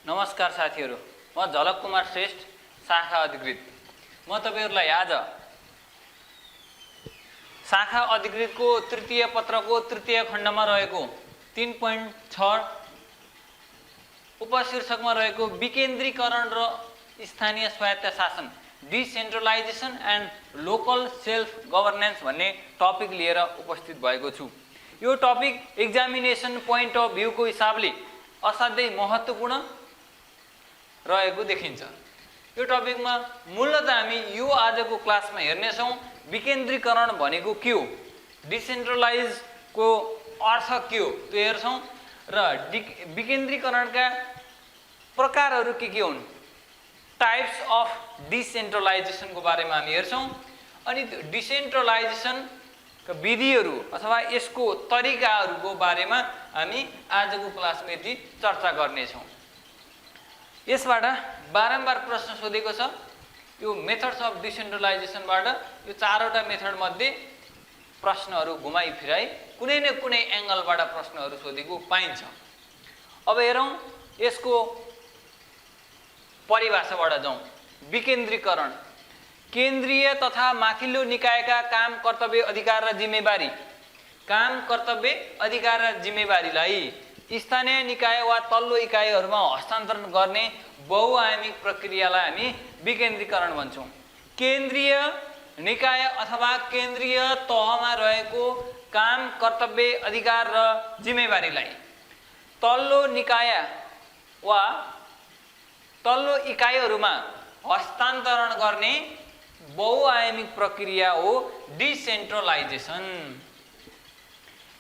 नमस्कार साथीहरु, म झलक कुमार श्रेष्ठ, शाखा अधिकृत। म तपाईहरुलाई आज शाखा अधिकृतको तृतीय पत्रको तृतीय खण्डमा रहेको 3.6 उपशीर्षकमा रहेको विकेन्द्रीकरण र स्थानीय स्वायत्त शासन, decentralisation and local self governance भन्ने टपिक लिएर उपस्थित भएको छु। यो topic examination point of view को हिसाबले असाध्यै महत्त्वपूर्ण रहेको देखिन्छ। यो टपिकमा मूलतः हामी यो आजको क्लासमा हेर्नेछौं विकेन्द्रीकरण भनेको के हो, डिसेन्ट्रलाइज को अर्थ के हो त्यो हेर्छौं र विकेन्द्रीकरणका प्रकारहरू के हुन्, टाइप्स अफ डिसेन्ट्रलाइजेसन को बारेमा हामी हेर्छौं। अनि डिसेन्ट्रलाइजेसन का विधिहरू अथवा यसको तरिकाहरूको बारेमा हामी आजको क्लासमा यति चर्चा गर्नेछौं। यसबाट बारम्बार प्रश्न सोधेको छ। यो मेथड्स अफ डिसेन्ट्रलाइजेसनबाट यो चारवटा मेथड मध्ये प्रश्नहरू घुमाइ फिराइ कुनै न कुनै एंगलबाट प्रश्नहरू सोधेको पाइन्छ। अब हेरौं यसको परिभाषाबाट जाउँ। विकेन्द्रीकरण केन्द्रीय तथा माथिल्लो निकायका काम कर्तव्य अधिकार र जिम्मेवारी, काम कर्तव्य अधिकार र जिम्मेवारीलाई स्थानीय निकाय वा तल्लो इकाइहरूमा हस्तान्तरण गर्ने बहुआयामिक प्रक्रियालाई हामी विकेन्द्रीकरण भन्छौं। केन्द्रीय निकाय अथवा केन्द्रीय तहमा रहेको काम कर्तव्य अधिकार र जिम्मेवारीलाई तल्लो निकाय वा तल्लो इकाइहरूमा हस्तान्तरण गर्ने बहुआयामिक प्रक्रिया हो डिसेन्ट्रलाइजेसन।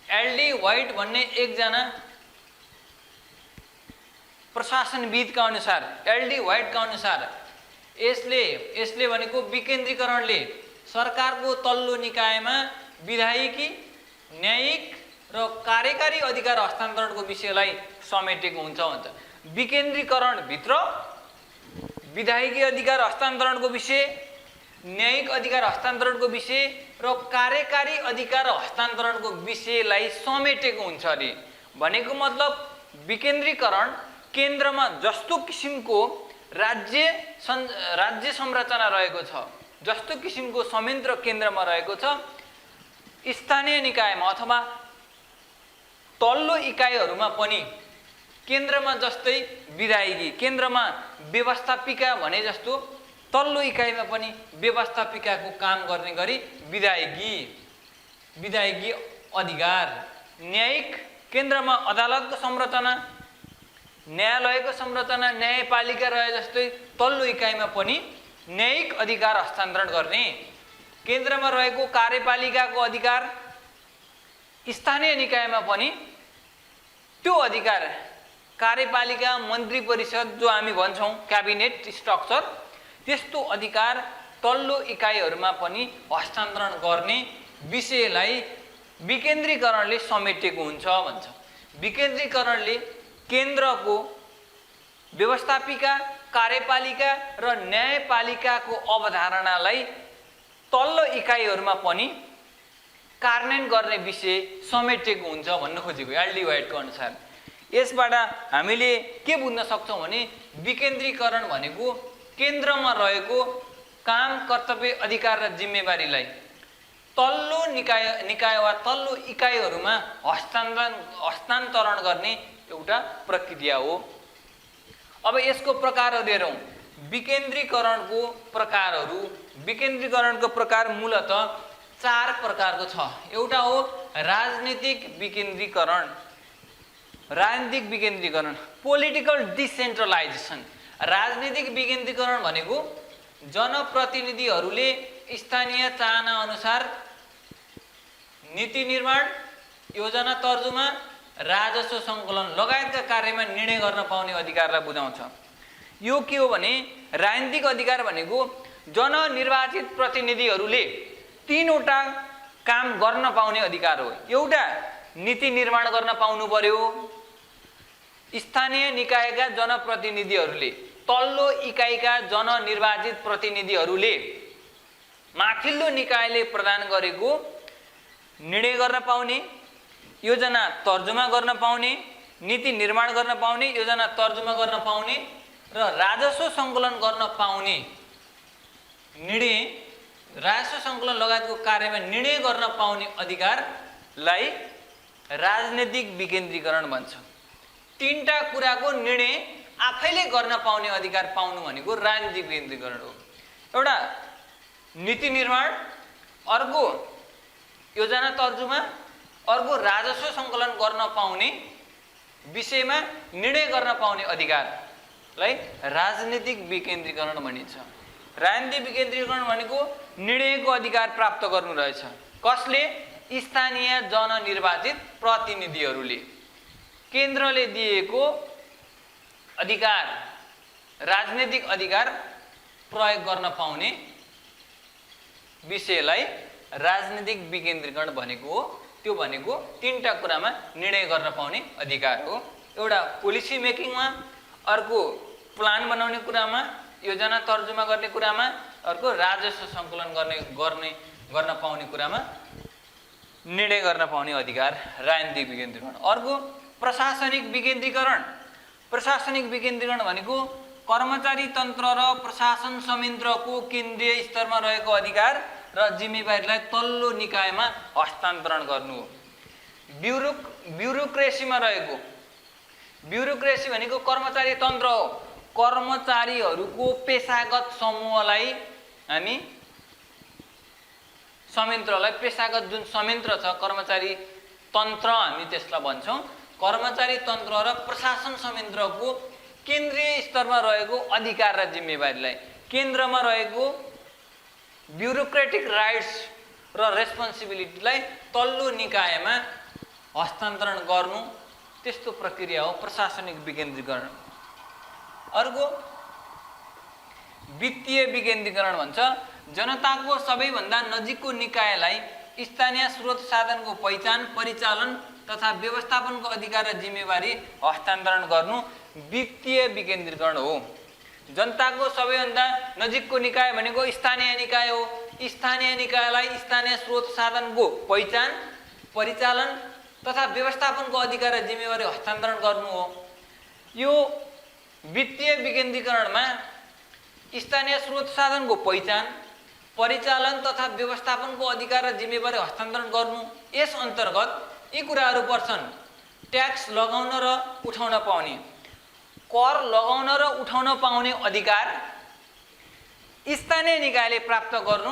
एलडी व्हाइट भन्ने एकजना प्रशासनविदका अनुसार, एलडी व्हाइटका अनुसार यसले भनेको विकेन्द्रीकरणले सरकारको तल्लो निकायमा विधायिकी, न्यायिक र कार्यकारी अधिकार हस्तान्तरणको विषयलाई समेटेको हुन्छ भन्छ। विकेन्द्रीकरण भित्र विधायिकी अधिकार हस्तान्तरणको विषय, न्यायिक अधिकार हस्तान्तरणको विषय र कार्यकारी अधिकार हस्तान्तरणको विषयलाई समेटेको हुन्छ अरे। भनेको मतलब विकेन्द्रीकरण केन्द्रमा जस्तो किसिमको राज्य संरचना रहेको छ, जस्तो किसिमको संयन्त्र केन्द्रमा रहेको छ, स्थानीय निकायमा अथवा तल्लो इकाइहरूमा पनि केन्द्रमा जस्तै विधायिकी, केन्द्रमा व्यवस्थापिका भने जस्तो तल्लो इकाइमा पनि व्यवस्थापिकाको काम गर्ने गरी विधायिकी अधिकार, न्यायिक केन्द्रमा अदालतको संरचना, न्यायालयको संरचना, न्यायपालिका रहे जस्तै तल्लो इकाइमा पनि न्यायिक अधिकार हस्तान्तरण गर्ने, केन्द्रमा रहेको कार्यपालिकाको अधिकार स्थानीय निकायमा पनि त्यो अधिकार कार्यपालिका, मन्त्री परिषद जो हामी भन्छौं क्याबिनेट स्ट्रक्चर, त्यस्तो अधिकार तल्लो इकाइहरूमा पनि हस्तान्तरण गर्ने विषयलाई विकेन्द्रीकरणले समेटेको हुन्छ भन्छ। विकेन्द्रीकरणले केन्द्रको व्यवस्थापिका, कार्यपालिका र न्यायपालिकाको अवधारणालाई तल्लो इकाइहरूमा पनि कार्यान्वयन गर्ने विषय समेटेको हुन्छ भन्न खोजेको एलडी व्हाइटको अनुसार। यसबाट हामीले के बुझ्न सक्छौं भने विकेन्द्रीकरण भनेको केन्द्रमा रहेको काम कर्तव्य अधिकार र जिम्मेवारीलाई तल्लो निकाय वा तल्लो इकाइहरूमा हस्तान्तरण गर्ने एउटा प्रक्रिया हो। अब यसको प्रकारहरू हेरौं। विकेन्द्रीकरणको प्रकारहरू, विकेन्द्रीकरणको प्रकार मूलतः 4 प्रकारको छ। एउटा हो राजनीतिक विकेन्द्रीकरण, पोलिटिकल डिसेन्ट्रलाइजेसन। राजनीतिक विकेन्द्रीकरण भनेको जनप्रतिनिधिहरूले स्थानीय चाहना अनुसार नीति निर्माण, योजना तर्जुमा, राजस्व सङ्कलन लगायतका कार्यमा निर्णय गर्न पाउने अधिकारलाई बुझाउँछ। यो के हो भने राजनीतिक अधिकार भनेको जननिर्वाचित प्रतिनिधिहरूले 3 वटा काम गर्न पाउने अधिकार हो। एउटा नीति निर्माण गर्न पाउनु पर्यो, स्थानीय निकायका जनप्रतिनिधिहरूले तल्लो इकाइका जननिर्वाचित प्रतिनिधिहरूले माथिल्लो निकायले प्रदान गरेको निर्णय गर्न पाउने, योजना तर्जुमा गर्न पाउने, नीति निर्माण गर्न पाउने, योजना तर्जुमा गर्न पाउने र राजस्व सङ्कलन गर्न पाउने निर्णय, राजस्व सङ्कलन लगायतको कार्यमा निर्णय गर्न पाउने अधिकारलाई राजनीतिक विकेन्द्रीकरण भन्छ। तीनटा कुराको निर्णय आफैले गर्न पाउने अधिकार पाउनु भनेको राजनीतिक विकेन्द्रीकरण हो। एउटा नीति निर्माण, अर्को योजना तर्जुमा, अर्को राजस्व सङ्कलन गर्न पाउने विषयमा निर्णय गर्न पाउने अधिकारलाई राजनीतिक विकेन्द्रीकरण भनिन्छ। राजनीतिक विकेन्द्रीकरण भनेको निर्णयको अधिकार प्राप्त गर्नु रहेछ। कसले? स्थानीय जननिर्वाचित प्रतिनिधिहरूले केन्द्रले दिएको अधिकार, राजनीतिक अधिकार प्रयोग गर्न पाउने विषयलाई राजनीतिक विकेन्द्रीकरण भनेको हो। त्यो भनेको तीनटा कुरामा निर्णय गर्न पाउने अधिकार हो। एउटा पोलिसी मेकिङमा, अर्को प्लान बनाउने कुरामा, योजना तर्जुमा गर्ने कुरामा, अर्को राजस्व सङ्कलन गर्न पाउने कुरामा निर्णय गर्न पाउने अधिकार राजनीतिक विकेन्द्रीकरण। अर्को प्रशासनिक विकेन्द्रीकरण। प्रशासनिक विकेन्द्रीकरण भनेको कर्मचारी तन्त्र र प्रशासन संयन्त्रको केन्द्रीय स्तरमा रहेको अधिकार र जिम्मेवारीलाई तल्लो निकायमा हस्तान्तरण गर्नु हो। ब्युरोक्रेसीमा रहेको, ब्युरोक्रेसी भनेको कर्मचारी तन्त्र हो। कर्मचारीहरूको पेशागत समूहलाई हामी संयन्त्रलाई, पेशागत जुन संयन्त्र छ कर्मचारी तन्त्र हामी त्यसलाई भन्छौँ। कर्मचारी तन्त्र र प्रशासन संयन्त्रको केन्द्रीय स्तरमा रहेको अधिकार र जिम्मेवारीलाई केन्द्रमा रहेको ब्युरोक्रेटिक राइट्स र रेस्पोन्सिबिलिटीलाई तल्लो निकायमा हस्तान्तरण गर्नु, त्यस्तो प्रक्रिया हो प्रशासनिक विकेन्द्रीकरण। अर्को वित्तीय विकेन्द्रीकरण भन्छ। जनताको सबैभन्दा नजिकको निकायलाई स्थानीय स्रोत साधनको पहिचान, परिचालन तथा व्यवस्थापनको अधिकार र जिम्मेवारी हस्तान्तरण गर्नु वित्तीय विकेन्द्रीकरण हो। जनताको सबैभन्दा नजिकको निकाय भनेको स्थानीय निकाय हो। स्थानीय निकायलाई स्थानीय स्रोत साधनको पहिचान, परिचालन तथा व्यवस्थापनको अधिकार र जिम्मेवारी हस्तान्तरण गर्नु हो। यो वित्तीय विकेन्द्रीकरणमा स्थानीय स्रोत साधनको पहिचान, परिचालन तथा व्यवस्थापनको अधिकार र जिम्मेवारी हस्तान्तरण गर्नु, यस अन्तर्गत यी कुराहरू पर्छन्। ट्याक्स लगाउन र उठाउन पाउने, कर लगाउन र उठाउन पाउने अधिकार स्थानीय निकायले प्राप्त गर्नु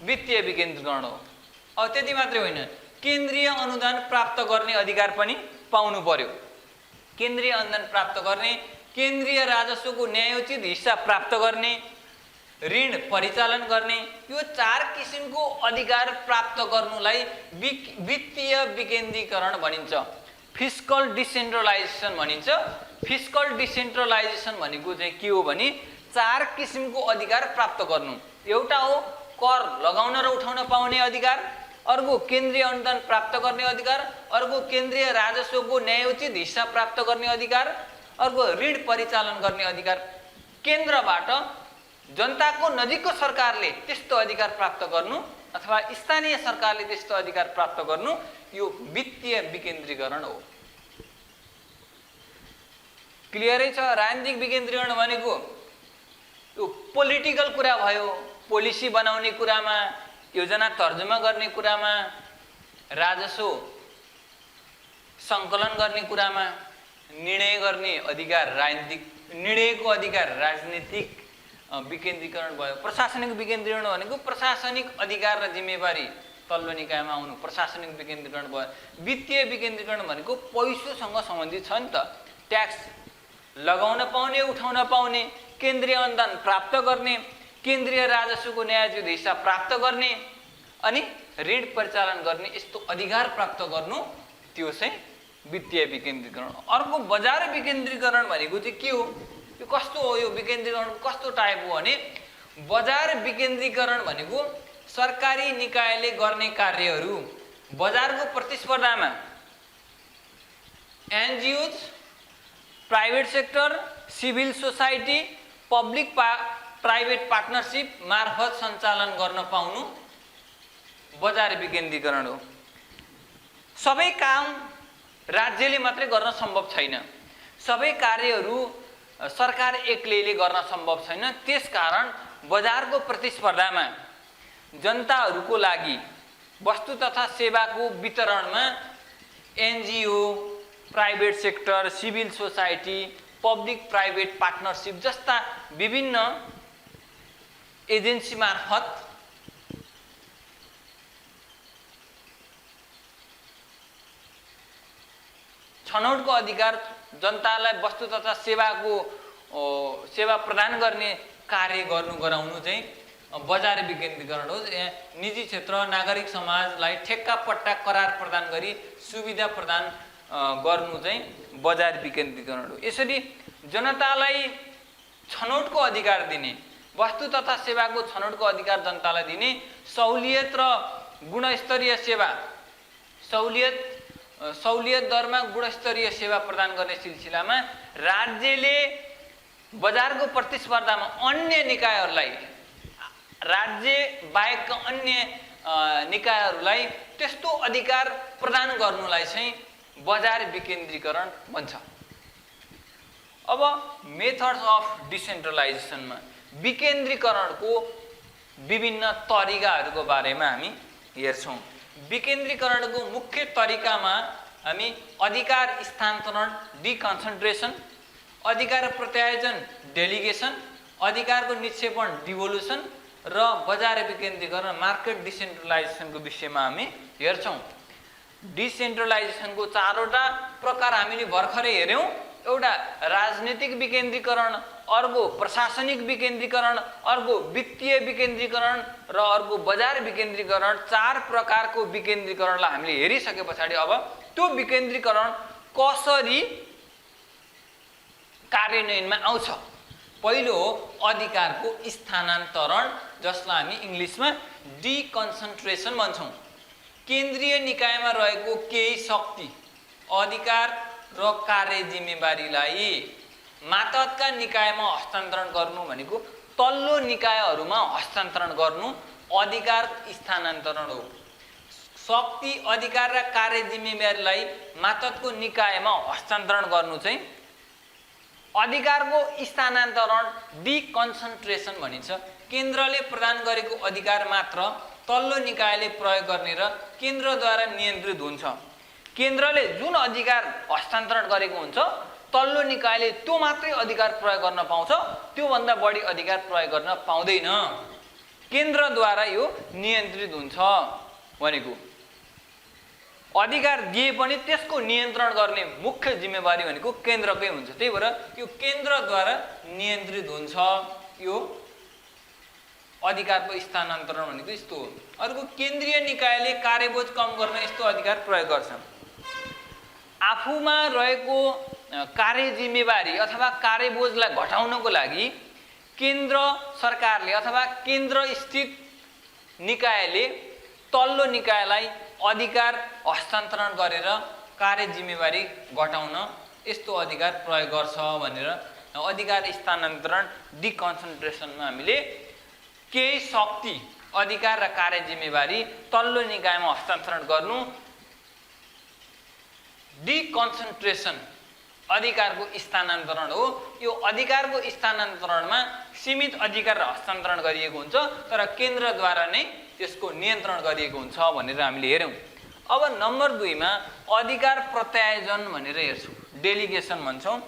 वित्तीय विकेन्द्रीकरण हो। अब त्यति मात्रै होइन, केन्द्रीय अनुदान प्राप्त गर्ने अधिकार पनि पाउनु पर्यो। केन्द्रीय अनुदान प्राप्त गर्ने, केन्द्रीय राजस्वको न्यायोचित हिस्सा प्राप्त गर्ने, ऋण परिचालन गर्ने, यो 4 किसिमको अधिकार प्राप्त गर्नुलाई वित्तीय विकेन्द्रीकरण भनिन्छ। फिस्कल डिसेन्ट्रलाइजेसन भनिन्छ। फिस्कल डिसेन्ट्रलाइजेसन भनेको चाहिँ के हो भने 4 किसिमको अधिकार प्राप्त गर्नु। एउटा हो कर लगाउन र उठाउन पाउने अधिकार, अर्को केन्द्रीय अनुदान प्राप्त गर्ने अधिकार, अर्को केन्द्रीय राजस्वको न्यायोचित हिस्सा प्राप्त गर्ने अधिकार, अर्को ऋण परिचालन गर्ने अधिकार। केन्द्रबाट जनताको नजिकको सरकारले त्यस्तो अधिकार प्राप्त गर्नु अथवा स्थानीय सरकारले त्यस्तो अधिकार प्राप्त गर्नु, यो वित्तीय विकेन्द्रीकरण हो। क्लियरै छ? राजनीतिक विकेन्द्रीकरण भनेको यो पोलिटिकल कुरा भयो। पोलिसी बनाउने कुरामा, योजना तर्जुमा गर्ने कुरामा, राजस्व सङ्कलन गर्ने कुरामा निर्णय गर्ने अधिकार राजनीतिक, निर्णयको अधिकार राजनीतिक विकेन्द्रीकरण भयो। प्रशासनिक विकेन्द्रीकरण भनेको प्रशासनिक अधिकार र जिम्मेवारी तल्लो निकायमा आउनु, प्रशासनिक विकेन्द्रीकरण भयो। वित्तीय विकेन्द्रीकरण भनेको पैसोसँग सम्बन्धित छ नि त। ट्याक्स लगाउन पाउने, उठाउन पाउने, केन्द्रीय अनुदान प्राप्त गर्ने, केन्द्रीय राजस्वको न्यायोचित हिस्सा प्राप्त गर्ने अनि ऋण परिचालन गर्ने, यस्तो अधिकार प्राप्त गर्नु, त्यो चाहिँ वित्तीय विकेन्द्रीकरण। अर्को बजार विकेन्द्रीकरण भनेको चाहिँ के हो? यो कस्तो हो? यो विकेन्द्रीकरण कस्तो टाइप हो भने बजार विकेन्द्रीकरण भनेको सरकारी निकायले गर्ने कार्यहरू बजारको प्रतिस्पर्धामा NGOs, private sector, civil society, public private partnership मार्फत सञ्चालन गर्न पाउनु बजार विकेन्द्रीकरण हो। सबै काम राज्यले मात्रै गर्न सम्भव छैन। सबै कार्यहरू सरकार एक्लैले गर्न सम्भव छैन। त्यसकारण बजारको प्रतिस्पर्धामा जनताहरूको लागि वस्तु तथा सेवाको वितरणमा NGO, private sector, civil society, public private partnership जस्ता विभिन्न एजेन्सी मार्फत छनौटको अधिकार जनतालाई वस्तु तथा सेवा प्रदान गर्ने कार्य गराउनु चाहिँ बजार विकेन्द्रीकरण हो। निजी क्षेत्र, नागरिक समाजलाई ठेक्का पट्टा करार प्रदान गरी सुविधा प्रदान गर्नु चाहिँ बजार विकेन्द्रीकरण हो। यसरी जनतालाई छनौटको अधिकार दिने, वस्तु तथा सेवाको छनौटको अधिकार जनतालाई दिने, सहुलियत र गुणस्तरीय सेवा, सहुलियत दरमा गुणस्तरीय सेवा प्रदान गर्ने सिलसिलामा राज्यले बजारको प्रतिस्पर्धामा अन्य निकायहरूलाई, राज्य बाहेकका अन्य निकायहरूलाई त्यस्तो अधिकार प्रदान गर्नुलाई चाहिँ बजार विकेन्द्रीकरण भन्छ। अब मेथड्स अफ डिसेन्ट्रलाइजेसनमा विकेन्द्रीकरणको विभिन्न तरिकाहरूको बारेमा हामी हेर्छौँ। विकेन्द्रीकरणको मुख्य तरिकामा हामी अधिकार स्थानान्तरण डिकन्सन्ट्रेसन, अधिकार प्रत्यायोजन डेलिगेसन, अधिकारको निक्षेपण डिभोल्युसन र बजार विकेन्द्रीकरण मार्केट डिसेन्ट्रलाइजेसनको विषयमा हामी हेर्छौँ। डिसेन्ट्रलाइजेसनको चारवटा प्रकार हामीले भर्खरै हेऱ्यौँ। एउटा राजनीतिक विकेन्द्रीकरण, अर्को प्रशासनिक विकेन्द्रीकरण, अर्को वित्तीय विकेन्द्रीकरण र अर्को बजार विकेन्द्रीकरण। चार प्रकारको विकेन्द्रीकरणलाई हामीले हेरिसके पछाडि अब त्यो विकेन्द्रीकरण कसरी कार्यान्वयनमा आउँछ। पहिलो हो अधिकारको स्थानान्तरण, जसलाई हामी इङ्ग्लिसमा डिकन्सन्ट्रेसन भन्छौँ। केन्द्रीय निकायमा रहेको केही शक्ति, अधिकार र कार्य जिम्मेवारीलाई मातहतका निकायमा हस्तान्तरण गर्नु भनेको तल्लो निकायहरूमा हस्तान्तरण गर्नु अधिकार स्थानान्तरण हो। शक्ति, अधिकार र कार्य जिम्मेवारीलाई मातहतको निकायमा हस्तान्तरण गर्नु चाहिँ अधिकारको स्थानान्तरण डिकन्सन्ट्रेसन भनिन्छ। केन्द्रले प्रदान गरेको अधिकार मात्र तल्लो निकायले प्रयोग गर्ने र केन्द्रद्वारा नियन्त्रित हुन्छ। केन्द्रले जुन अधिकार हस्तान्तरण गरेको हुन्छ तल्लो निकायले त्यो मात्रै अधिकार प्रयोग गर्न पाउँछ, त्योभन्दा बढी अधिकार प्रयोग गर्न पाउँदैन। केन्द्रद्वारा यो नियन्त्रित हुन्छ भनेको। अधिकार दिए पनि त्यसको नियन्त्रण गर्ने मुख्य जिम्मेवारी भनेको केन्द्रकै हुन्छ। त्यही भएर यो केन्द्रद्वारा नियन्त्रित हुन्छ। यो अधिकारको स्थानान्तरण भनेको यस्तो हो। अर्को, केन्द्रीय निकायले कार्यबोझ कम गर्न यस्तो अधिकार प्रयोग गर्छ। आफूमा रहेको कार्य जिम्मेवारी अथवा कार्यबोझलाई घटाउनको लागि केन्द्र सरकारले अथवा केन्द्र स्थित निकायले तल्लो निकायलाई अधिकार हस्तान्तरण गरेर कार्य जिम्मेवारी घटाउन यस्तो अधिकार प्रयोग गर्छ भनेर अधिकार स्थानान्तरण डिकन्सन्ट्रेसनमा हामीले केही शक्ति, अधिकार र कार्य जिम्मेवारी तल्लो निकायमा हस्तान्तरण गर्नु डिकन्सन्ट्रेसन अधिकारको स्थानान्तरण हो। यो अधिकारको स्थानान्तरणमा सीमित अधिकार हस्तान्तरण गरिएको हुन्छ, तर केन्द्रद्वारा नै त्यसको नियन्त्रण गरिएको हुन्छ भनेर हामीले हेर्यौँ। अब नम्बर 2 मा अधिकार प्रत्यायोजन भनेर हेर्छौँ, डेलिगेसन भन्छौँ।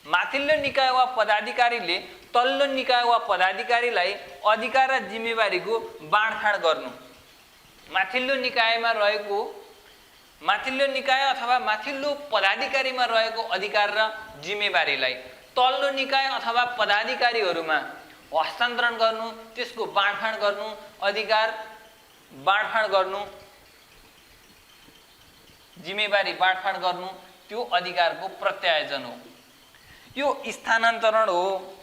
माथिल्लो निकाय वा पदाधिकारीले तल्लो निकाय वा पदाधिकारीलाई अधिकार र जिम्मेवारीको बाँडफाँड गर्नु। माथिल्लो निकाय अथवा माथिल्लो पदाधिकारीमा रहेको अधिकार र जिम्मेवारीलाई तल्लो निकाय अथवा पदाधिकारीहरूमा हस्तान्तरण गर्नु, त्यसको बाँडफाँड गर्नु, अधिकार बाँडफाँड गर्नु, जिम्मेवारी बाँडफाँड गर्नु, त्यो अधिकारको प्रत्यायोजन हो। यो स्थानान्तरण हो।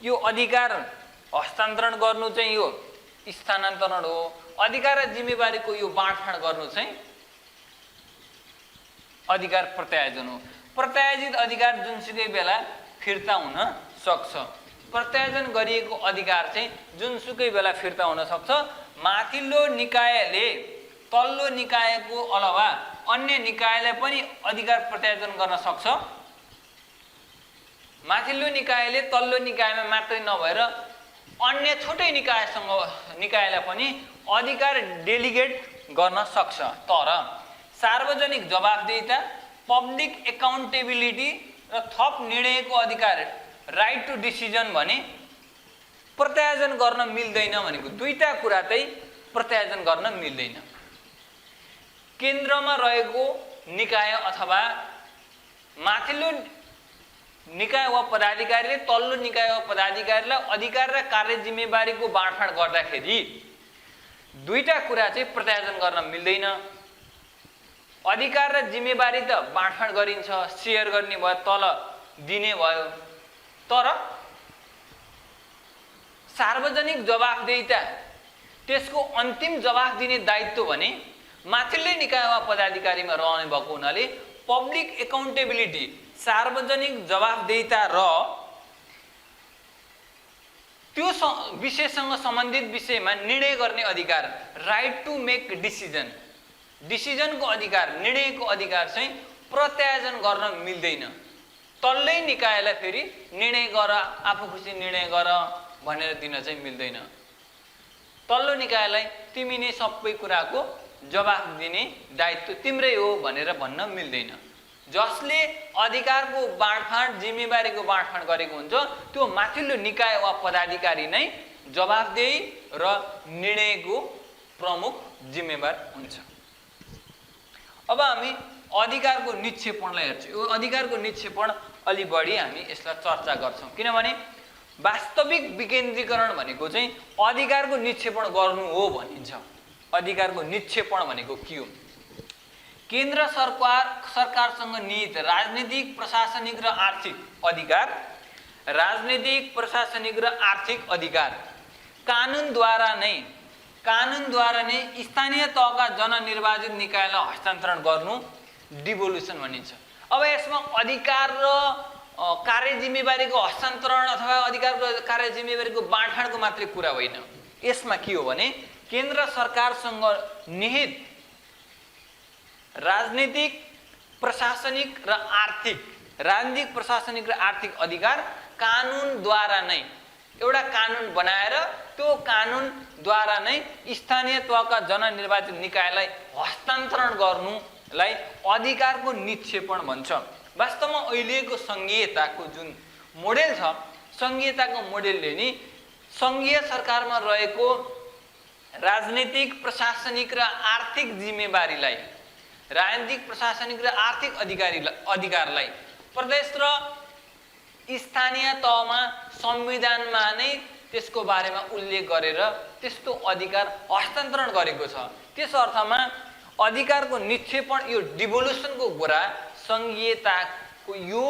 यो अधिकार हस्तान्तरण गर्नु चाहिँ यो स्थानान्तरण हो। अधिकार र जिम्मेवारीको यो बाँडफाँड गर्नु चाहिँ अधिकार प्रत्यायोजन हो। प्रत्यायोजित अधिकार जुनसुकै बेला फिर्ता हुन सक्छ। प्रत्यायोजन गरिएको अधिकार चाहिँ जुनसुकै बेला फिर्ता हुन सक्छ। माथिल्लो निकायले तल्लो निकायको अलावा अन्य निकायलाई पनि अधिकार प्रत्यायोजन गर्न सक्छ। माथिल्लो निकायले तल्लो निकायमा मात्रै नभएर अन्य छुट्टै निकायलाई पनि अधिकार डेलिगेट गर्न सक्छ। तर सार्वजनिक जवाफदेहिता, पब्लिक एकाउन्टेबिलिटी र थप निर्णयको अधिकार, राइट टु डिसिजन भने प्रत्यायोजन गर्न मिल्दैन भनेको दुईटा कुरा चाहिँ प्रत्यायोजन गर्न मिल्दैन। केन्द्रमा रहेको निकाय अथवा माथिल्लो निकाय वा पदाधिकारीले तल्लो निकाय वा पदाधिकारीलाई अधिकार र कार्य जिम्मेवारीको बाँडफाँड गर्दाखेरि दुईटा कुरा चाहिँ प्रत्यायोजन गर्न मिल्दैन। अधिकार र जिम्मेवारी त बाँडफाँड गरिन्छ, सेयर गर्ने भयो, तल दिने भयो, तर सार्वजनिक जवाफदेहिता त्यसको अन्तिम जवाफ दिने दायित्व भने माथिल्लो निकाय वा पदाधिकारीमा रहने भएको हुनाले पब्लिक एकाउन्टेबिलिटी, सार्वजनिक जवाफदेहिता र त्यो विषयसँग सम्बन्धित विषयमा निर्णय गर्ने अधिकार, राइट टु मेक डिसिजन, डिसिजनको अधिकार, निर्णयको अधिकार चाहिँ प्रत्यायोजन गर्न मिल्दैन। तल्लै निकायलाई फेरि निर्णय गर, आफू खुसी निर्णय गर भनेर दिन चाहिँ मिल्दैन। तल्लो निकायलाई तिमी नै सबै कुराको जवाफ दिने दायित्व तिम्रै हो भनेर भन्न मिल्दैन। जसले अधिकारको बाँडफाँड, जिम्मेवारीको बाँडफाँड गरेको हुन्छ त्यो माथिल्लो निकाय वा पदाधिकारी नै जवाफदेही र निर्णयको प्रमुख जिम्मेवार हुन्छ। अब हामी अधिकारको निक्षेपणलाई हेर्छौँ। यो अधिकारको निक्षेपण अलि बढी हामी यसलाई चर्चा गर्छौँ, किनभने वास्तविक विकेन्द्रीकरण भनेको चाहिँ अधिकारको निक्षेपण गर्नु हो भनिन्छ। अधिकारको निक्षेपण भनेको के हो? केन्द्र सरकारसँग निहित राजनीतिक, प्रशासनिक र आर्थिक अधिकार, राजनीतिक, प्रशासनिक र आर्थिक अधिकार कानुनद्वारा नै स्थानीय तहका जननिर्वाचित निकायलाई हस्तान्तरण गर्नु डिभोल्युसन भनिन्छ। अब यसमा अधिकार र कार्य जिम्मेवारीको हस्तान्तरण अथवा अधिकार र कार्य जिम्मेवारीको बाँडफाँडको मात्रै कुरा होइन। यसमा के हो भने केन्द्र सरकारसँग निहित राजनीतिक, प्रशासनिक र आर्थिक अधिकार कानुनद्वारा नै, एउटा कानुन बनाएर त्यो कानुनद्वारा नै स्थानीय तहका जननिर्वाचित निकायलाई हस्तान्तरण गर्नुलाई अधिकारको निक्षेपण भन्छ। वास्तवमा अहिलेको सङ्घीयताको जुन मोडेल छ, सङ्घीयताको मोडेलले नि सङ्घीय सरकारमा रहेको राजनीतिक, प्रशासनिक र आर्थिक जिम्मेवारीलाई, राजनीतिक, प्रशासनिक र आर्थिक अधिकारलाई प्रदेश र स्थानीय तहमा संविधानमा नै त्यसको बारेमा उल्लेख गरेर त्यस्तो अधिकार हस्तान्तरण गरेको छ। त्यस अर्थमा अधिकारको निक्षेपण, यो डिभोल्युसनको कुरा सङ्घीयताको यो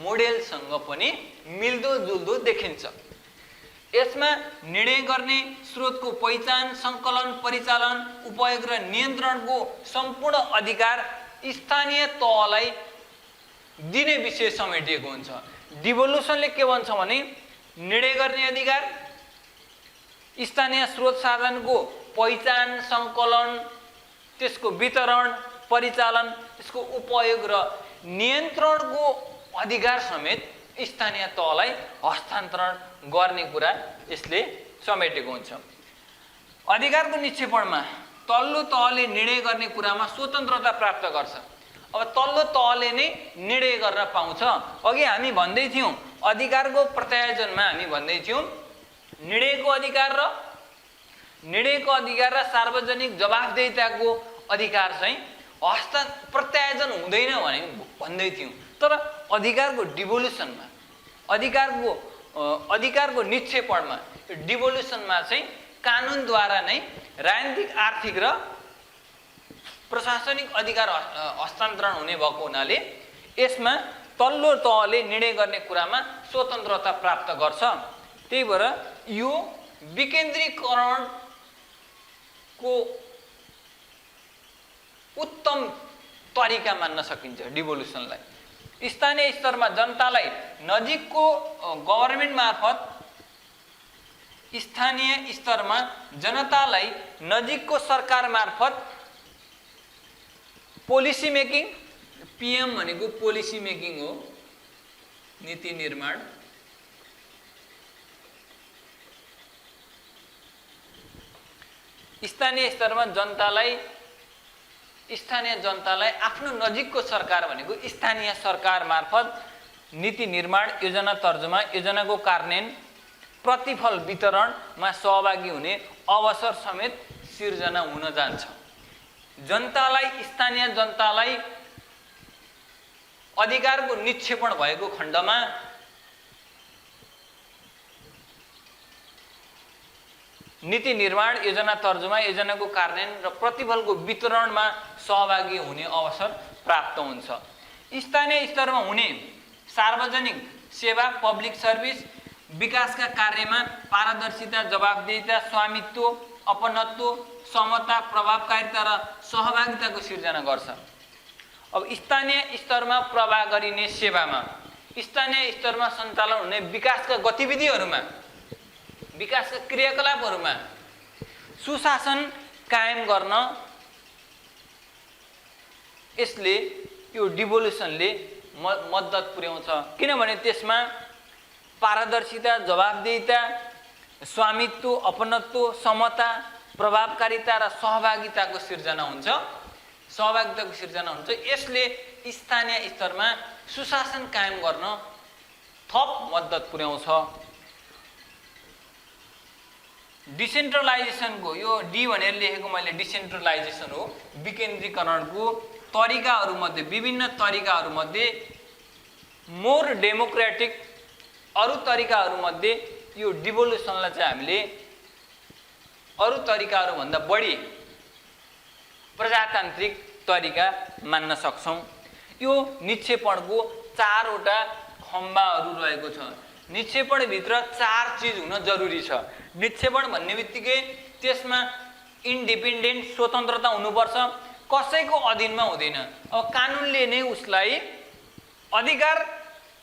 मोडेलसँग पनि मिल्दोजुल्दो देखिन्छ। यसमा निर्णय गर्ने स्रोतको पहिचान, सङ्कलन, परिचालन, उपयोग र नियन्त्रणको सम्पूर्ण अधिकार स्थानीय तहलाई दिने विषय समेटिएको हुन्छ। डिभोल्युसनले के भन्छ भने निर्णय गर्ने अधिकार, स्थानीय स्रोत साधनको पहिचान, सङ्कलन, त्यसको वितरण, परिचालन, त्यसको उपयोग र नियन्त्रणको अधिकार समेत स्थानीय तहलाई हस्तान्तरण गर्ने कुरा यसले समेटेको हुन्छ। अधिकारको निक्षेपणमा तल्लो तहले निर्णय गर्ने कुरामा स्वतन्त्रता प्राप्त गर्छ। अब तल्लो तहले नै निर्णय गर्न पाउँछ। अघि हामी भन्दै थियौँ अधिकारको प्रत्यायोजनमा हामी भन्दै थियौँ निर्णयको अधिकार र सार्वजनिक जवाफदेहिताको अधिकार चाहिँ प्रत्यायोजन हुँदैन भने भन्दै थियौँ। तर अधिकारको डिभोल्युसनमा, अधिकारको निक्षेपणमा, डिभोल्युसनमा चाहिँ कानुनद्वारा नै राजनीतिक, आर्थिक र प्रशासनिक अधिकार हस्तान्तरण हुने भएको हुनाले यसमा तल्लो तहले निर्णय गर्ने कुरामा स्वतन्त्रता प्राप्त गर्छ। त्यही भएर यो विकेन्द्रीकरणको उत्तम तरिका मान्न सकिन्छ डिभोल्युसनलाई। स्थानीय स्तरमा जनतालाई नजिकको गभर्नमेन्ट मार्फत, स्थानीय स्तरमा जनतालाई नजिकको सरकार मार्फत पोलिसी मेकिङ, पीएम भनेको पोलिसी मेकिङ हो, नीति निर्माण। स्थानीय स्तरमा स्थानीय जनतालाई आफ्नो नजिकको सरकार भनेको स्थानीय सरकार मार्फत नीति निर्माण, योजना तर्जुमा, योजनाको कार्यान्वयन, प्रतिफल वितरणमा सहभागी हुने अवसर समेत सिर्जना हुन जान्छ। जनतालाई, स्थानीय जनतालाई अधिकारको निक्षेपण भएको खण्डमा नीति निर्माण, योजना तर्जुमा, योजनाको कार्यान्वयन र प्रतिफलको वितरणमा सहभागी हुने अवसर प्राप्त हुन्छ। स्थानीय स्तरमा हुने सार्वजनिक सेवा, पब्लिक सर्भिस, विकासका कार्यमा पारदर्शिता, जवाबदेहिता, स्वामित्व, अपनत्व, समता, प्रभावकारिता र सहभागिताको सिर्जना गर्छ। अब स्थानीय स्तरमा प्रवाह गरिने सेवामा, स्थानीय स्तरमा सञ्चालन हुने विकासका गतिविधिहरूमा, विकासका क्रियाकलापहरूमा सुशासन कायम गर्न यसले, यो डिभोल्युसनले मद्दत पुर्याउँछ। किनभने त्यसमा पारदर्शिता, जवाबदेहिता, स्वामित्व, अपनत्व, समता, प्रभावकारिता र सहभागिताको सिर्जना हुन्छ। यसले स्थानीय स्तरमा सुशासन कायम गर्न थप मद्दत पुर्याउँछ। डिसेन्ट्रलाइजेसनको, यो डी भनेर लेखेको मैले डिसेन्ट्रलाइजेसन हो, विकेन्द्रीकरणको तरिकाहरूमध्ये, विभिन्न तरिकाहरूमध्ये मोर डेमोक्रेटिक अरू तरिकाहरूमध्ये यो डिभोल्युसनलाई चाहिँ हामीले अरू तरिकाहरूभन्दा बढी प्रजातान्त्रिक तरिका मान्न सक्छौँ। यो निक्षेपणको 4 वटा खम्बाहरू रहेको छ। निक्षेपणभित्र 4 चिज हुन जरुरी छ। निक्षेपण भन्ने बित्तिकै त्यसमा इन्डिपेन्डेन्ट, स्वतन्त्रता हुनुपर्छ, कसैको अधीनमा हुँदैन। अब कानुनले नै उसलाई अधिकार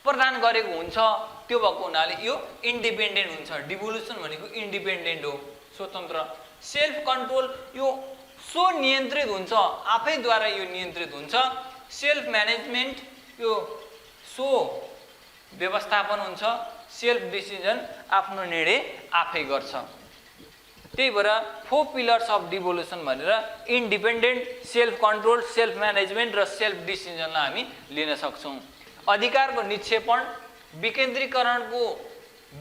प्रदान गरेको हुन्छ, त्यो भएको हुनाले यो इन्डिपेन्डेन्ट हुन्छ। डिभोल्युसन भनेको इन्डिपेन्डेन्ट हो, स्वतन्त्र। सेल्फ कन्ट्रोल, यो स्वनियन्त्रित हुन्छ, आफैद्वारा यो नियन्त्रित हुन्छ। सेल्फ म्यानेजमेन्ट, यो स्व व्यवस्थापन हुन्छ। सेल्फ डिसिजन, आफ्नो निर्णय आफै गर्छ। त्यही भएर 4 पिलर्स अफ डिभोल्युसन भनेर independent, self control, self management र सेल्फ डिसिजनलाई हामी लिन सक्छौँ। अधिकारको निक्षेपण, विकेन्द्रीकरणको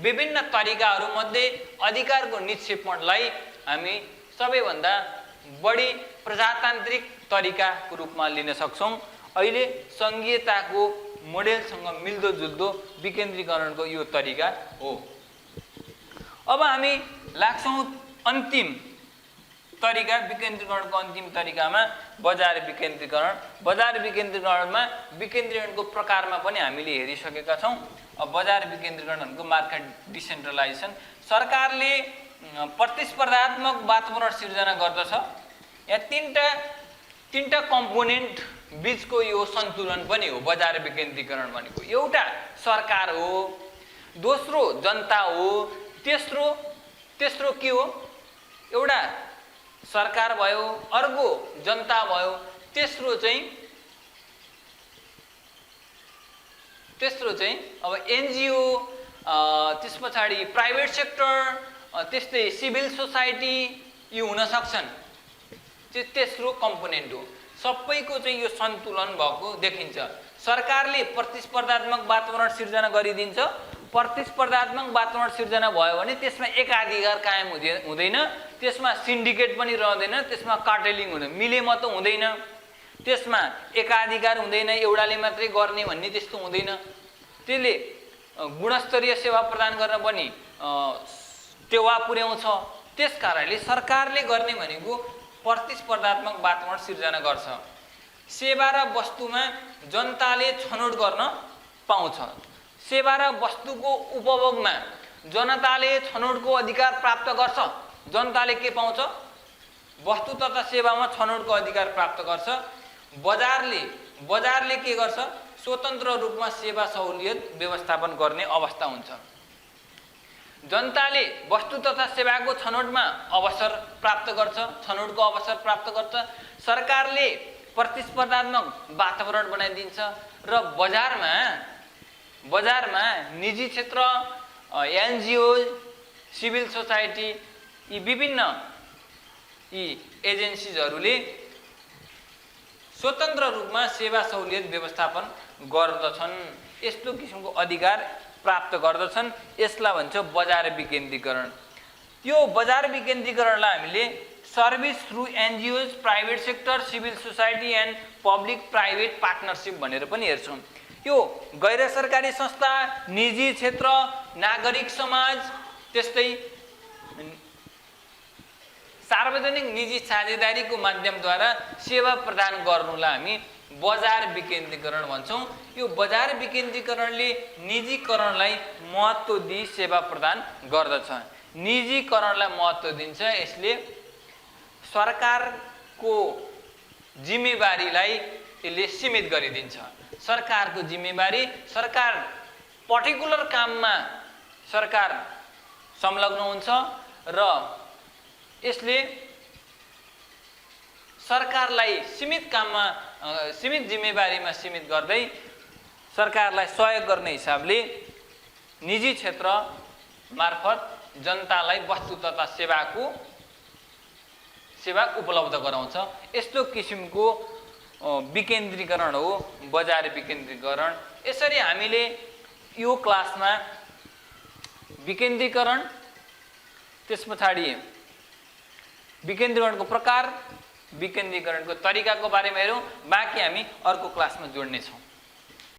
विभिन्न तरिकाहरूमध्ये अधिकारको निक्षेपणलाई हामी सबैभन्दा बढी प्रजातान्त्रिक तरिकाको रूपमा लिन सक्छौँ। अहिले सङ्घीयताको मोडेलसँग मिल्दोजुल्दो विकेन्द्रीकरणको यो तरिका हो। अब हामी लाग्छौँ अन्तिम तरिका, विकेन्द्रीकरणको अन्तिम तरिकामा बजार विकेन्द्रीकरण। बजार विकेन्द्रीकरणमा विकेन्द्रीकरणको प्रकारमा पनि हामीले हेरिसकेका छौँ। अब बजार विकेन्द्रीकरण भनेको मार्केट डिसेन्ट्रलाइजेसन। सरकारले प्रतिस्पर्धात्मक वातावरण सिर्जना गर्दछ। यहाँ तीनटा कम्पोनेन्ट बीचको यो सन्तुलन पनि हो बजार विकेन्द्रीकरण भनेको। एउटा सरकार हो, दोस्रो जनता हो, तेस्रो के हो? एउटा सरकार भयो, अर्को जनता भयो, तेस्रो चाहिँ अब एनजिओ, त्यस पछाडि प्राइभेट सेक्टर, त्यस्तै सिभिल सोसाइटी यो हुन सक्छन्। तेस्रो कम्पोनेन्ट हो। सबैको चाहिँ यो सन्तुलन भएको देखिन्छ। सरकारले प्रतिस्पर्धात्मक वातावरण सिर्जना गरिदिन्छ। प्रतिस्पर्धात्मक वातावरण सिर्जना भयो भने त्यसमा एकाधिकार कायम हुँदैन, त्यसमा सिन्डिकेट पनि रहँदैन, त्यसमा कार्टेलिङ हुँदैन, मिलेमतो हुँदैन, त्यसमा एकाधिकार हुँदैन, एउटाले मात्रै गर्ने भन्ने त्यस्तो हुँदैन। त्यसले गुणस्तरीय सेवा प्रदान गर्न पनि टेवा पुर्याउँछ। त्यसकारणले सरकारले गर्ने भनेको प्रतिस्पर्धात्मक वातावरण सिर्जना गर्छ। सेवा र वस्तुमा जनताले छनौट गर्न पाउँछ। सेवा र वस्तुको उपभोगमा जनताले छनौटको अधिकार प्राप्त गर्छ। जनताले के पाउँछ? वस्तु तथा सेवामा छनौटको अधिकार प्राप्त गर्छ। बजारले के गर्छ? स्वतन्त्र रूपमा सेवा सहुलियत व्यवस्थापन गर्ने अवस्था हुन्छ। जनताले वस्तु तथा सेवाको छनौटमा अवसर प्राप्त गर्छ, छनौटको अवसर प्राप्त गर्छ। सरकारले प्रतिस्पर्धात्मक वातावरण बनाइदिन्छ र बजारमा निजी क्षेत्र, एनजिओ, सिभिल सोसाइटी, यी विभिन्न एजेन्सिजहरूले स्वतन्त्र रूपमा सेवा सहुलियत व्यवस्थापन गर्दछन्। यस्तो किसिमको अधिकार प्राप्त गर्दछन्। यसलाई भन्छ बजार विकेन्द्रीकरण। यो बजार विकेन्द्रीकरणलाई हामीले service through NGOs, private sector, civil society and public private partnership भनेर पनि हेर्छौँ। यो गैर सरकारी संस्था, निजी क्षेत्र, नागरिक समाज, त्यस्तै सार्वजनिक निजी साझेदारीको माध्यमद्वारा सेवा प्रदान गर्नुलाई हामी बजार विकेन्द्रीकरण भन्छौँ। यो बजार विकेन्द्रीकरणले निजीकरणलाई महत्त्व दिई सेवा प्रदान गर्दछ। निजीकरणलाई महत्त्व दिन्छ। यसले सरकारको जिम्मेवारीलाई यसले सीमित गरिदिन्छ। सरकारको जिम्मेवारी, सरकार पर्टिकुलर काममा सरकार संलग्न हुन्छ र यसले सरकारलाई सीमित काममा, सीमित जिम्मेवारीमा सीमित गर्दै सरकारलाई सहयोग गर्ने हिसाबले निजी क्षेत्र मार्फत जनतालाई वस्तु तथा सेवा उपलब्ध गराउँछ। यस्तो किसिमको विकेन्द्रीकरण हो बजार विकेन्द्रीकरण। यसरी हामीले यो क्लासमा विकेन्द्रीकरण, त्यस पछाडि विकेन्द्रीकरणको प्रकार, विकेन्द्रीकरणको तरिकाको बारेमा हेरौँ। बाँकी हामी अर्को क्लासमा जोड्नेछौँ।